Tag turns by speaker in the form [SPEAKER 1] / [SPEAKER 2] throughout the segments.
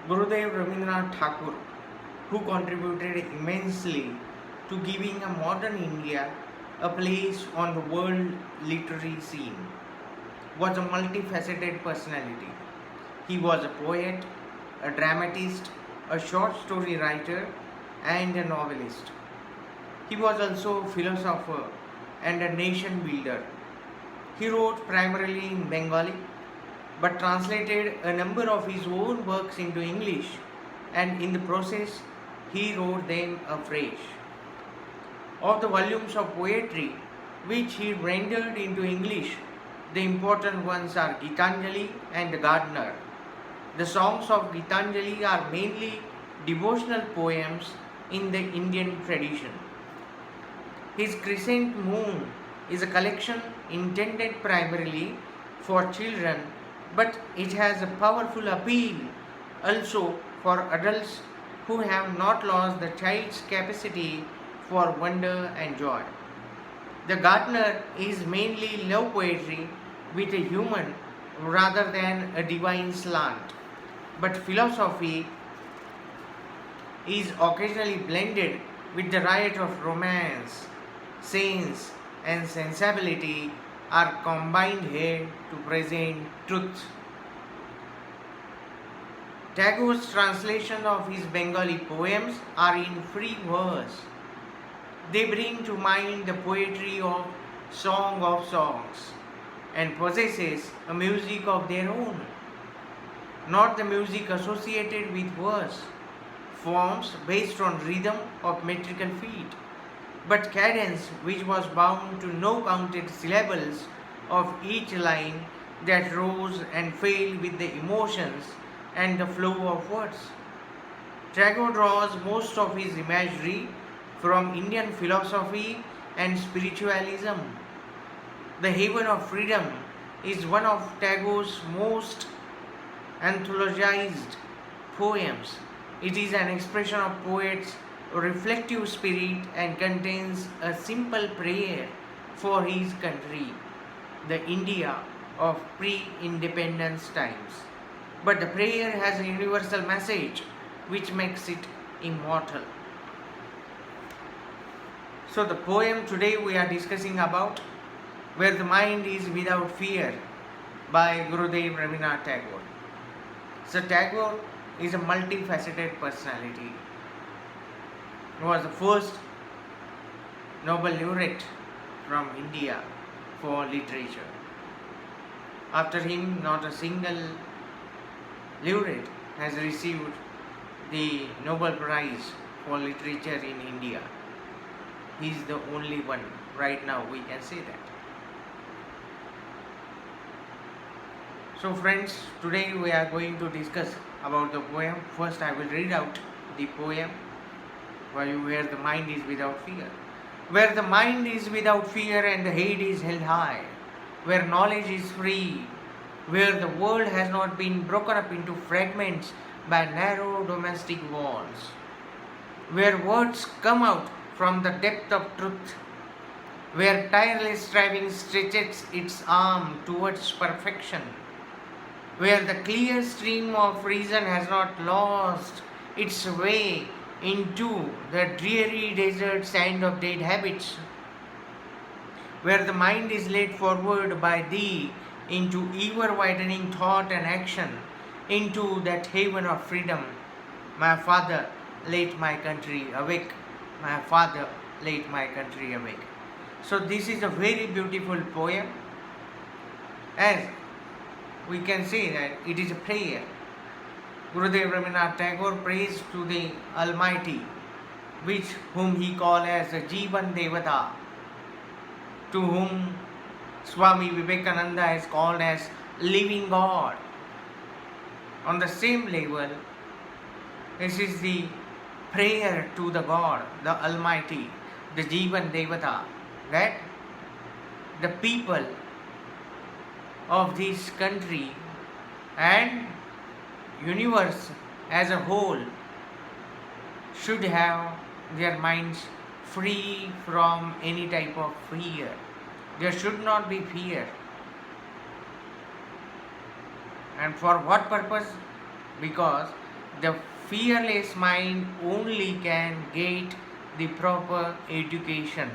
[SPEAKER 1] Gurudev Rabindranath Tagore, who contributed immensely to giving a modern India a place on the world literary scene, was a multifaceted personality. He was a poet, a dramatist, a short story writer, and a novelist. He was also a philosopher and a nation builder. He wrote primarily in Bengali but translated a number of his own works into English, and in the process, he wrote them afresh. Of the volumes of poetry which he rendered into English, the important ones are Gitanjali and the Gardener. The songs of Gitanjali are mainly devotional poems in the Indian tradition. His Crescent Moon is a collection intended primarily for children, but it has a powerful appeal also for adults who have not lost the child's capacity for wonder and joy. The Gardener is mainly love poetry with a human rather than a divine slant, but philosophy is occasionally blended with the riot of romance, sense, and sensibility are combined here to present truth. Tagore's translation of his Bengali poems are in free verse. They bring to mind the poetry of Song of Songs and possesses a music of their own, not the music associated with verse, forms based on rhythm of metrical feet, but cadence which was bound to no counted syllables of each line that rose and fell with the emotions and the flow of words. Tagore draws most of his imagery from Indian philosophy and spiritualism. The Haven of Freedom is one of Tagore's most anthologized poems. It is an expression of poet's reflective spirit and contains a simple prayer for his country, the India of pre-independence times. But the prayer has a universal message which makes it immortal. So the poem today we are discussing about Where the Mind is Without Fear by Gurudev Rabindranath Tagore. So Tagore is a multifaceted personality. He was the first Nobel laureate from India for literature. After him, not a single laureate has received the Nobel Prize for literature in India. He is the only one. Right now we can say that. So friends, today we are going to discuss about the poem. First I will read out the poem where the mind is without fear. Where the mind is without fear and the head is held high, where knowledge is free, where the world has not been broken up into fragments by narrow domestic walls, where words come out from the depth of truth, where tireless striving stretches its arm towards perfection, where the clear stream of reason has not lost its way into the dreary desert sand of dead habits, where the mind is led forward by thee into ever widening thought and action, into that haven of freedom. My Father, let my country awake. My Father, let my country awake. So this is a very beautiful poem, as we can say that it is a prayer. Gurudev Rabindranath Tagore prays to the Almighty, whom he called as the Jivan Devata, to whom Swami Vivekananda is called as living God. On the same level, this is the prayer to the God, the Almighty, the Jivan Devata, that the people of this country and universe as a whole should have their minds free from any type of fear. There should not be fear. And for what purpose? Because The fearless mind only can get the proper education.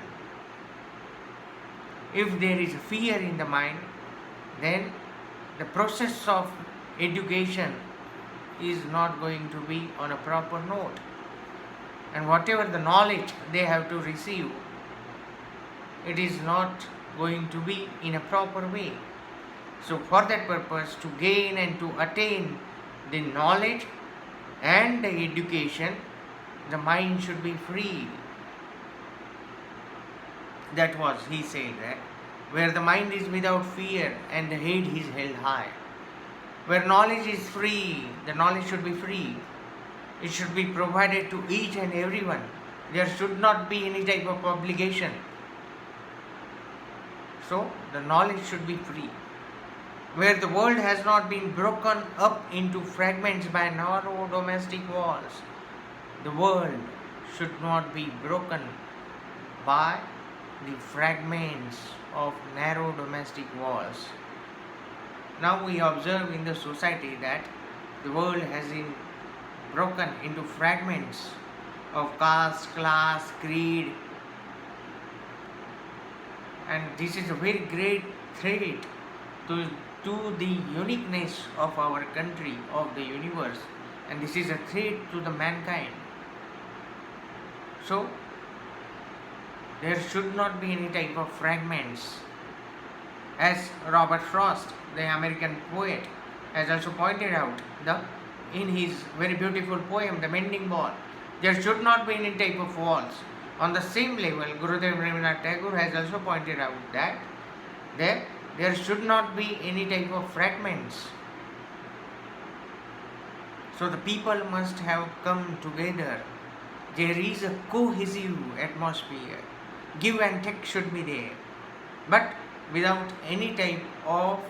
[SPEAKER 1] If there is fear in the mind, then the process of education is not going to be on a proper note. And whatever the knowledge they have to receive, it is not going to be in a proper way. So, for that purpose, to gain and to attain the knowledge and the education, the mind should be free. That was, he said, that where the mind is without fear and the head is held high. Where knowledge is free, the knowledge should be free. It should be provided to each and everyone. There should not be any type of obligation. So, the knowledge should be free. Where the world has not been broken up into fragments by narrow domestic walls, the world should not be broken by the fragments of narrow domestic walls. Now we observe in the society that the world has been broken into fragments of caste, class, creed, and this is a very great threat to the uniqueness of our country, of the universe, and this is a threat to the mankind. So there should not be any type of fragments. As Robert Frost, the American poet, has also pointed out in his very beautiful poem, The Mending Ball, there should not be any type of walls. On the same level, Gurudev Rabindranath Tagore has also pointed out that there should not be any type of fragments. So the people must have come together. There is a cohesive atmosphere. Give and take should be there, but without any type of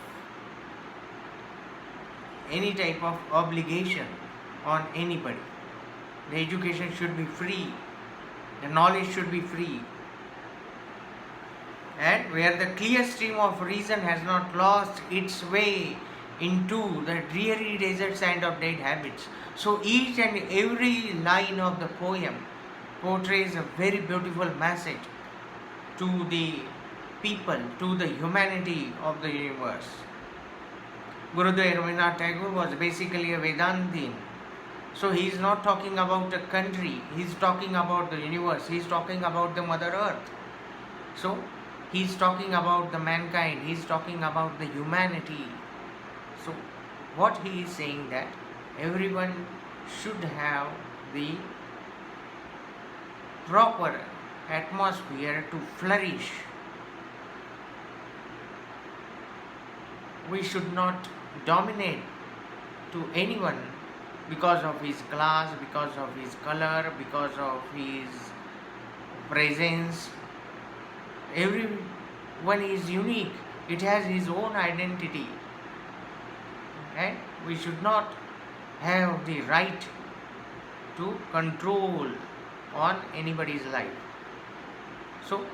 [SPEAKER 1] obligation on anybody. The education should be free. The knowledge should be free. And where the clear stream of reason has not lost its way into the dreary desert sand of dead habits. So each and every line of the poem portrays a very beautiful message to the people, to the humanity of the universe. Gurudev Rabindranath Tagore was basically a Vedantin. So he is not talking about a country, he is talking about the universe, he is talking about the Mother Earth. So he is talking about the mankind, he is talking about the humanity. So what he is saying that everyone should have the proper atmosphere to flourish. We should not dominate to anyone because of his class, because of his color, because of his presence. Everyone is unique. It has his own identity. And we should not have the right to control on anybody's life. So,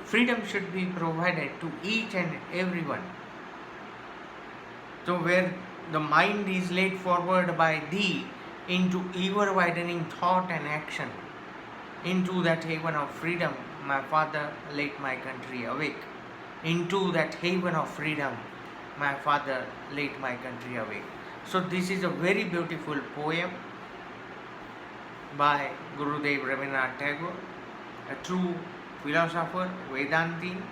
[SPEAKER 1] freedom should be provided to each and everyone. So, where the mind is led forward by thee into ever widening thought and action, into that haven of freedom, my father, let my country awake. Into that haven of freedom, my father, let my country awake. So, this is a very beautiful poem by Gurudev Rabindranath Tagore, a true philosopher, Vedantin,